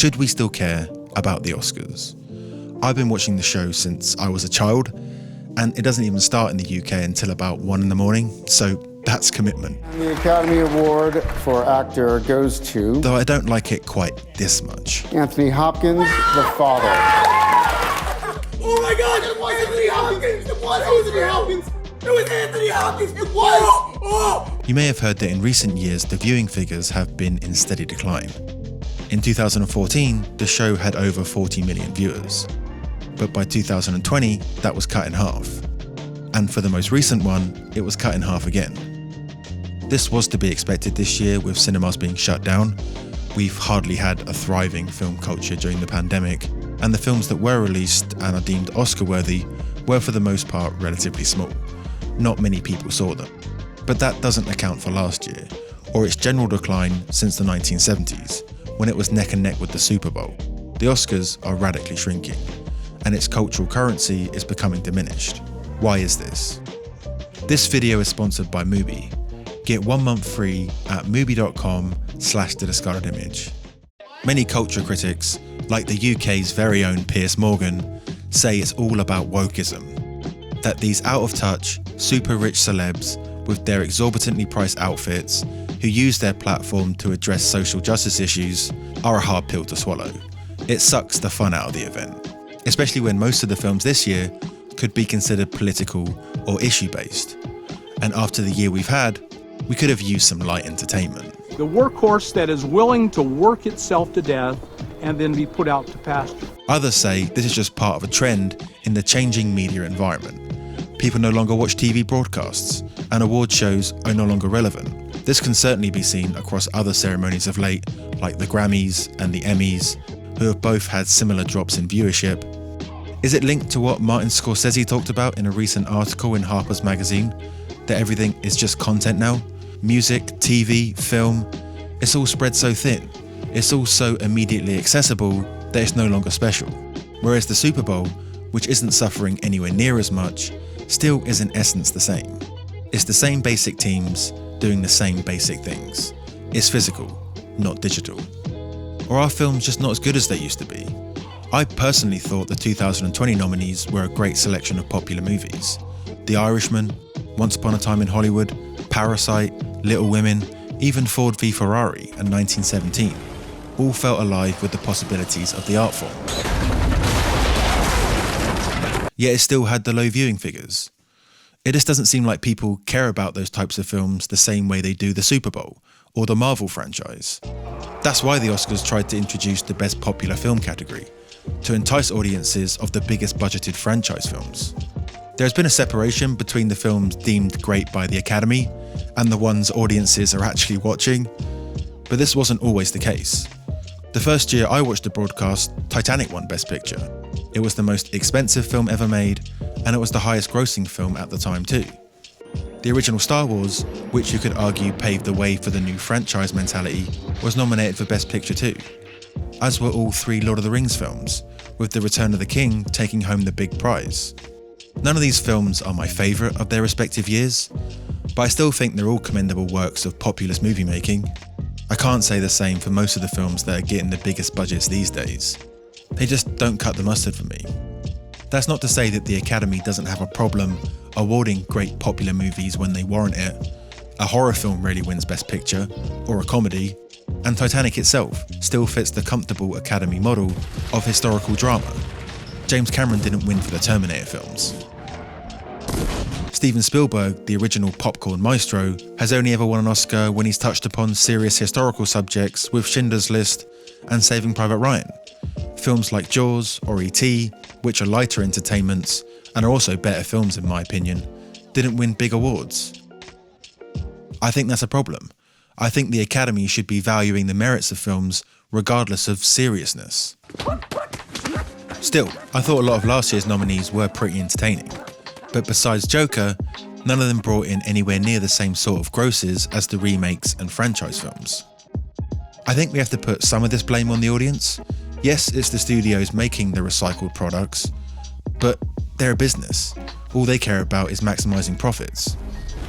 Should we still care about the Oscars? I've been watching the show since I was a child, and it doesn't even start in the UK until about 1 a.m, so that's commitment. And the Academy Award for Actor goes to... Though I don't like it quite this much. Anthony Hopkins, the father. Oh my God, it was Anthony Hopkins! It was Anthony Hopkins! It was Anthony Hopkins! It was! Oh! You may have heard that in recent years, the viewing figures have been in steady decline. In 2014, the show had over 40 million viewers. But by 2020, that was cut in half. And for the most recent one, it was cut in half again. This was to be expected this year with cinemas being shut down. We've hardly had a thriving film culture during the pandemic, and the films that were released and are deemed Oscar-worthy were for the most part relatively small. Not many people saw them. But that doesn't account for last year, or its general decline since the 1970s, when it was neck and neck with the Super Bowl. The Oscars are radically shrinking, and its cultural currency is becoming diminished. Why is this? This video is sponsored by Mubi. Get 1 month free at mubi.com/The Discarded Image. Many culture critics, like the UK's very own Piers Morgan, say it's all about wokeism. That these out-of-touch, super rich celebs with their exorbitantly priced outfits who use their platform to address social justice issues are a hard pill to swallow. It sucks the fun out of the event, especially when most of the films this year could be considered political or issue-based. And after the year we've had, we could have used some light entertainment. The workhorse that is willing to work itself to death and then be put out to pasture. Others say this is just part of a trend in the changing media environment. People no longer watch TV broadcasts, and award shows are no longer relevant. This can certainly be seen across other ceremonies of late, like the Grammys and the Emmys, who have both had similar drops in viewership. Is it linked to what Martin Scorsese talked about in a recent article in Harper's Magazine? That everything is just content now? Music, TV, film, it's all spread so thin. It's all so immediately accessible that it's no longer special. Whereas the Super Bowl, which isn't suffering anywhere near as much, still is in essence the same. It's the same basic teams doing the same basic things. It's physical, not digital. Or are films just not as good as they used to be? I personally thought the 2020 nominees were a great selection of popular movies. The Irishman, Once Upon a Time in Hollywood, Parasite, Little Women, even Ford v Ferrari in 1917, all felt alive with the possibilities of the art form. Yet it still had the low viewing figures. It just doesn't seem like people care about those types of films the same way they do the Super Bowl or the Marvel franchise. That's why the Oscars tried to introduce the Best Popular Film category, to entice audiences of the biggest budgeted franchise films. There's been a separation between the films deemed great by the Academy and the ones audiences are actually watching, but this wasn't always the case. The first year I watched the broadcast, Titanic won Best Picture. It was the most expensive film ever made, and it was the highest grossing film at the time too. The original Star Wars, which you could argue paved the way for the new franchise mentality, was nominated for Best Picture too, as were all 3 Lord of the Rings films, with The Return of the King taking home the big prize. None of these films are my favourite of their respective years, but I still think they're all commendable works of populist movie making. I can't say the same for most of the films that are getting the biggest budgets these days. They just don't cut the mustard for me. That's not to say that the Academy doesn't have a problem awarding great popular movies when they warrant it. A horror film rarely wins Best Picture, or a comedy, and Titanic itself still fits the comfortable Academy model of historical drama. James Cameron didn't win for the Terminator films. Steven Spielberg, the original popcorn maestro, has only ever won an Oscar when he's touched upon serious historical subjects with Schindler's List and Saving Private Ryan. Films like Jaws or E.T., which are lighter entertainments and are also better films in my opinion, didn't win big awards. I think that's a problem. I think the Academy should be valuing the merits of films regardless of seriousness. Still, I thought a lot of last year's nominees were pretty entertaining, but besides Joker, none of them brought in anywhere near the same sort of grosses as the remakes and franchise films. I think we have to put some of this blame on the audience. Yes, it's the studios making the recycled products, but they're a business. All they care about is maximising profits.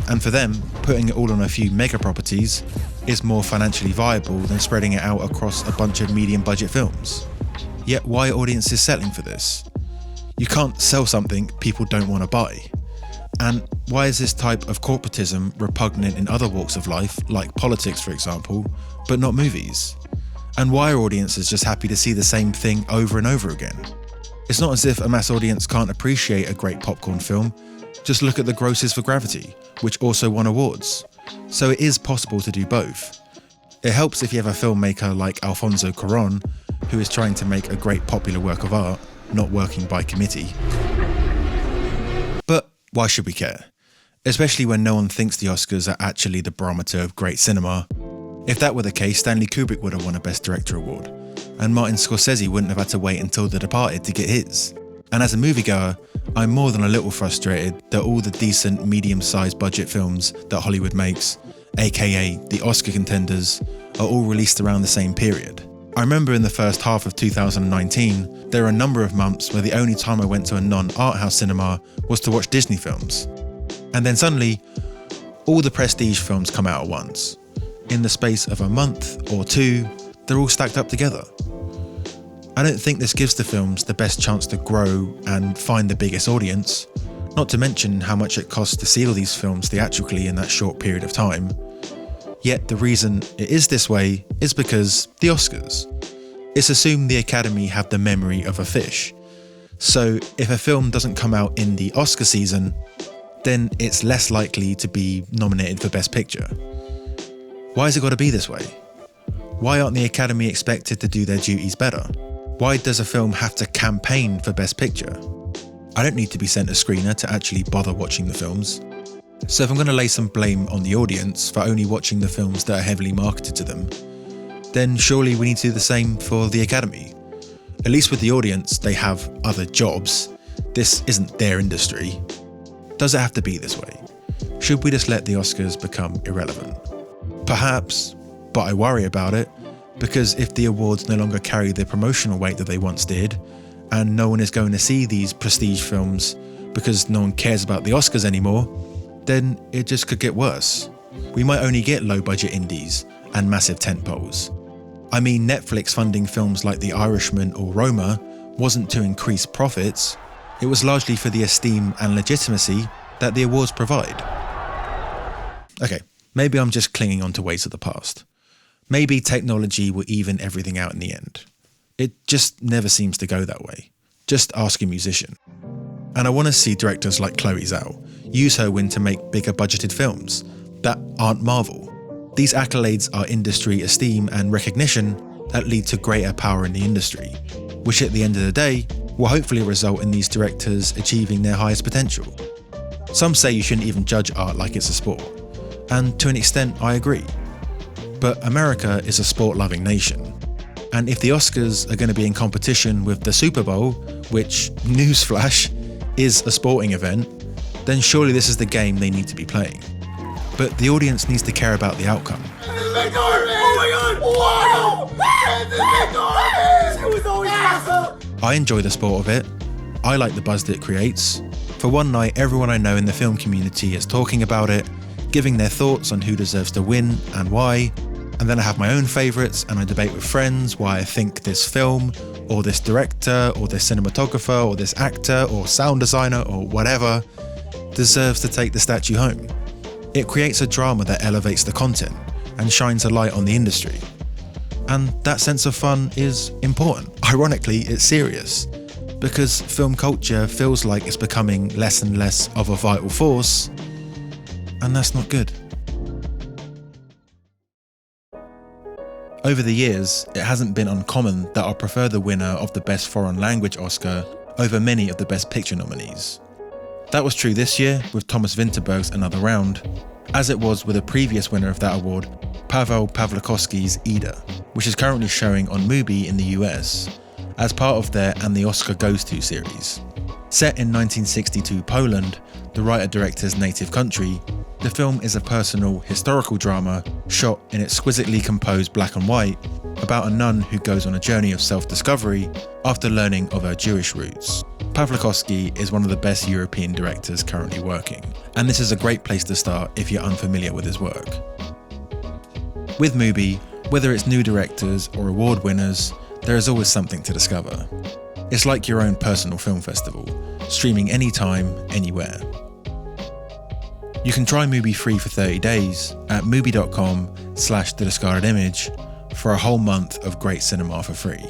And for them, putting it all on a few mega properties is more financially viable than spreading it out across a bunch of medium budget films. Yet why are audiences settling for this? You can't sell something people don't want to buy. And why is this type of corporatism repugnant in other walks of life, like politics for example, but not movies? And why are audiences just happy to see the same thing over and over again? It's not as if a mass audience can't appreciate a great popcorn film. Just look at the grosses for Gravity, which also won awards. So it is possible to do both. It helps if you have a filmmaker like Alfonso Cuarón, who is trying to make a great popular work of art, not working by committee. But why should we care? Especially when no one thinks the Oscars are actually the barometer of great cinema. If that were the case, Stanley Kubrick would have won a Best Director award, and Martin Scorsese wouldn't have had to wait until The Departed to get his. And as a moviegoer, I'm more than a little frustrated that all the decent medium-sized budget films that Hollywood makes, aka the Oscar contenders, are all released around the same period. I remember in the first half of 2019, there were a number of months where the only time I went to a non-art house cinema was to watch Disney films. And then suddenly, all the prestige films come out at once. In the space of a month or two, they're all stacked up together. I don't think this gives the films the best chance to grow and find the biggest audience, not to mention how much it costs to see all these films theatrically in that short period of time. Yet the reason it is this way is because the Oscars. It's assumed the Academy have the memory of a fish. So if a film doesn't come out in the Oscar season, then it's less likely to be nominated for Best Picture. Why has it got to be this way? Why aren't the Academy expected to do their duties better? Why does a film have to campaign for Best Picture? I don't need to be sent a screener to actually bother watching the films. So if I'm going to lay some blame on the audience for only watching the films that are heavily marketed to them, then surely we need to do the same for the Academy. At least with the audience, they have other jobs. This isn't their industry. Does it have to be this way? Should we just let the Oscars become irrelevant? Perhaps, but I worry about it, because if the awards no longer carry the promotional weight that they once did, and no one is going to see these prestige films because no one cares about the Oscars anymore, then it just could get worse. We might only get low-budget indies and massive tentpoles. I mean, Netflix funding films like The Irishman or Roma wasn't to increase profits, it was largely for the esteem and legitimacy that the awards provide. Okay, maybe I'm just clinging on to ways of the past. Maybe technology will even everything out in the end. It just never seems to go that way. Just ask a musician. And I want to see directors like Chloe Zhao use her win to make bigger budgeted films that aren't Marvel. These accolades are industry esteem and recognition that lead to greater power in the industry, which at the end of the day will hopefully result in these directors achieving their highest potential. Some say you shouldn't even judge art like it's a sport, and to an extent I agree. But America is a sport-loving nation, and if the Oscars are going to be in competition with the Super Bowl, which, newsflash, is a sporting event, then surely this is the game they need to be playing. But the audience needs to care about the outcome. I enjoy the sport of it. I like the buzz that it creates. For one night, everyone I know in the film community is talking about it, giving their thoughts on who deserves to win and why. And then I have my own favourites and I debate with friends why I think this film, or this director, or this cinematographer, or this actor, or sound designer, or whatever, deserves to take the statue home. It creates a drama that elevates the content and shines a light on the industry. And that sense of fun is important. Ironically, it's serious, because film culture feels like it's becoming less and less of a vital force, and that's not good. Over the years, it hasn't been uncommon that I prefer the winner of the Best Foreign Language Oscar over many of the Best Picture nominees. That was true this year with Thomas Vinterberg's Another Round, as it was with a previous winner of that award, Paweł Pawlikowski's Ida, which is currently showing on Mubi in the US, as part of their And the Oscar Goes To series. Set in 1962 Poland, the writer-director's native country, the film is a personal, historical drama shot in exquisitely composed black and white about a nun who goes on a journey of self-discovery after learning of her Jewish roots. Pawlikowski is one of the best European directors currently working, and this is a great place to start if you're unfamiliar with his work. With Mubi, whether it's new directors or award winners, there is always something to discover. It's like your own personal film festival, streaming anytime, anywhere. You can try Mubi free for 30 days at mubi.com/thediscardedimage for a whole month of great cinema for free.